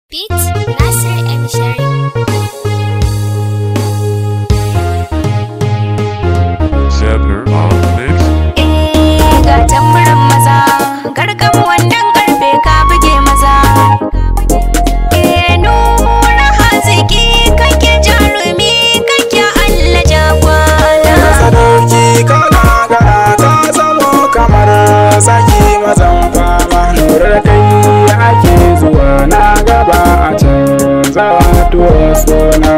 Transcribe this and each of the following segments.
Beat Nasir M. Sharif. Zebner on the mix. Ga tambaran maza, garkan wannan karfe ka buge maza. Nura haziki kake jarumi kake Allah jagwala. Sadauki ka gagara ka zamo kamar zaki mazan fama. Nura kai ake zuwa na gaba a canza wato suna.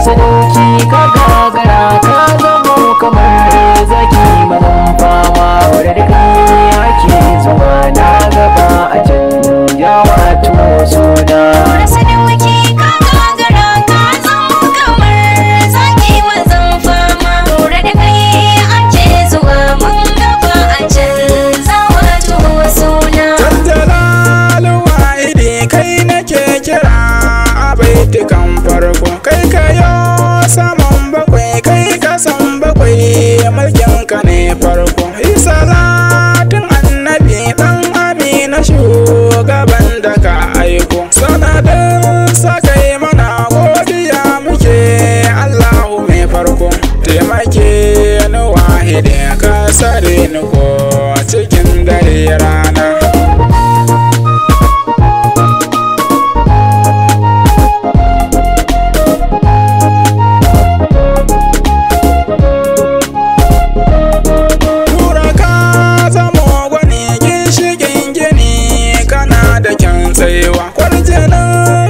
Sadauki ka gagara ka zamo kamar zaki mazan fama. Wadda kai ake zuwa na gaba a canja wato suna. Nura sadauki ka gagara ka zamo kamar zaki mazan fama. Nura da kai ake zuwa mun gaba a canza wato suna. Jalalu wahidi kai nake kira a baitukan farko. Kai kayo saman bakwai kai kasan bakwai mulkin ka ne farko. Salatin annabi dan amina shugaban da ka aiko. Sanadin sakai mana godiya muke Allahu mai farko. Taimake ni wahidi ka sare ni ko cikin dare rana.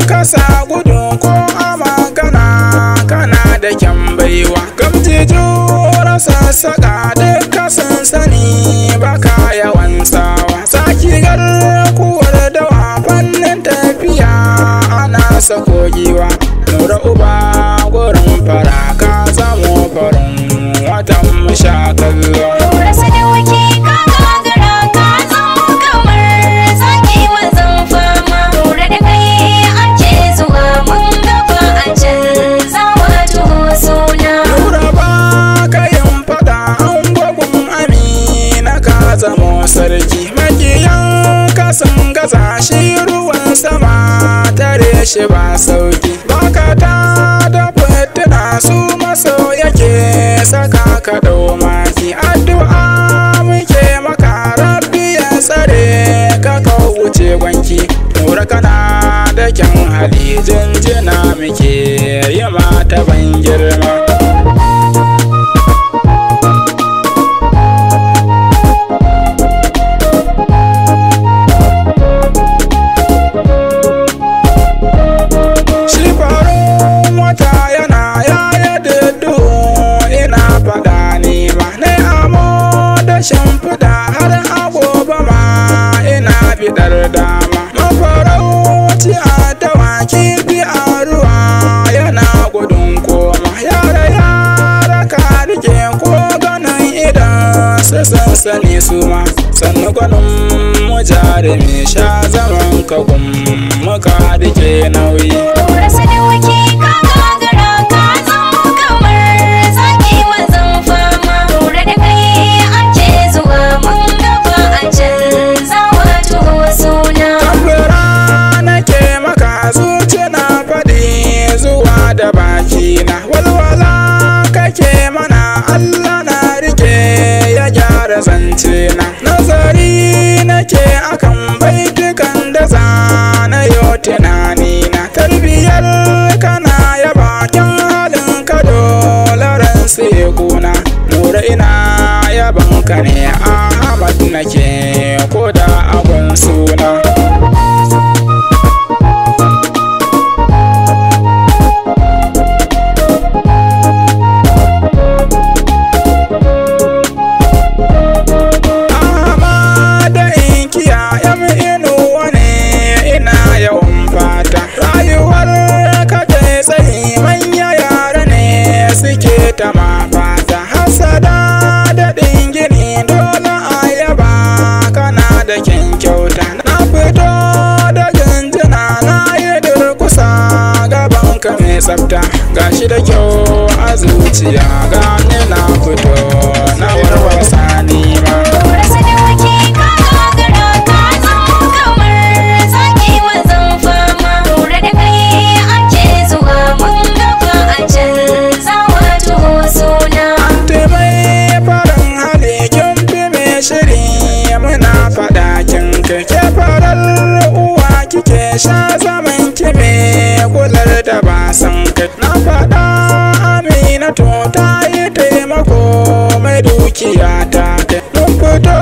Kasa gudu ko a magana kana da kyan baiwa. Gamji jura sassaka duk kasan sani baka yawan tsawa. Saki garkuwar dawa fannin tafiya ana sako giwa. Nura uba gurin fara ka zamo farin watan musha kallo. Nura sadauki ka gagara ka zamo kamar zaki mazan fama. Nura da kai ake zuwa mun gaba a canza wato suna. Nura ba ka yin fada an gwagwun amina ka zamo sarki. Makiyan kasan gaza shi ruwan sama tare shi ba sauki. Baka ta da fitina su maso yake saka ka dau maki. Addu'a muke maka rabbi ya tsare ka wuce gwanki. Nura kana da kyan hali jinjina muke yi mata ban girma. Shi farin wata yana yaya dudu ina faɗa ni ma. Na amo da shimfiɗa har agoba ma ina fiɗar dama. Mafarauci a dawaki bi a ruwa yana gudun koma. Yara yara ka rike ko ganin idan su sansani su ma. Sannu gwanin mu jarumi sha zaman ka muka rike nauyi. Nura sadauki ka gagara ka zamo kamar zaki mazan fama. Nura da kai ake zuwa mun gaba a canza wato suna. Tambura nake maka zuci na faɗi zuwa da bakina. Walwala kake mana Allah na rike ya gyara zance na. Nazari nake akan baitukan da zana yau tunani na. Tarbiyar kana ya bakin halin ka dole ran sai kuna. Nura ina yaban ka ne Ahmad nake ko da agon suna. Ta ma fata hasada da gini dole a yaba kana da kyan kyauta. Na fito da jinjina na yi durkusa gaban ka mai tsafta. Gashi da kyau a zuciya gani na fito na warwasa ni ma. Nura sadauki ka gagara ka zamo kamar zaki mazan fama. Nura da da ba san kai. Na faɗa Aminatu ta yi taimako mai dukiya ta kai. Mun fito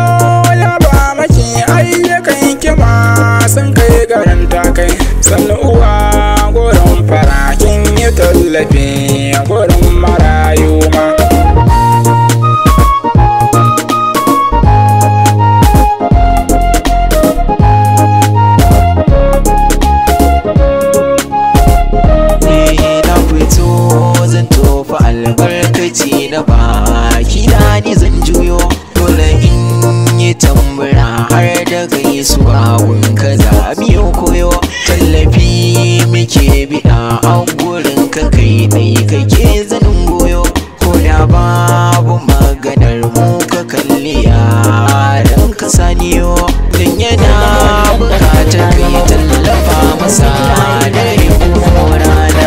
ya ba maki ayyukan kima sun kai garin ta kai. Sannu uwa gurin farakin yi tallafi gurin marayu ma. Albarkaci na baki na ni zan juyo, dole in yi tambura har da gaisuwa wanka za biyo koyo. Tallafi muke biɗa a gurin ka kai dai kake zanin goyo, ko da babu maganar mu ka kalli yaran ka saniyo. Dan yana bukatar kai tallafa masa dare ko rana.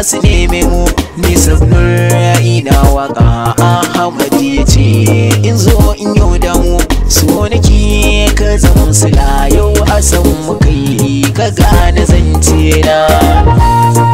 Su neme mu nisan ina waka Ahmad ya ce in zo in yau da mu, so nake ka zama sila yau a san mu kai ka gane zance na.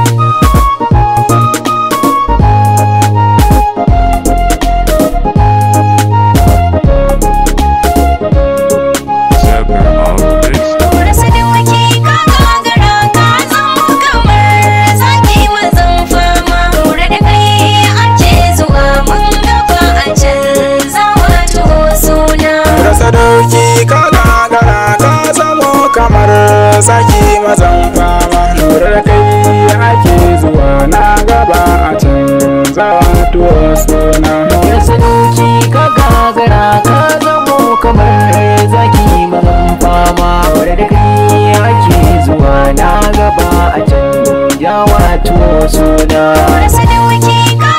Zaki mazan fama, lura da kai ake zuwa na gaba a canzawa tuwo suna. Lura sadauki ka gagara ka zamo kamar zaki mazan fama, lura da kai ake zuwa na gaba a canzawa tuwo suna. Lura sadauki ka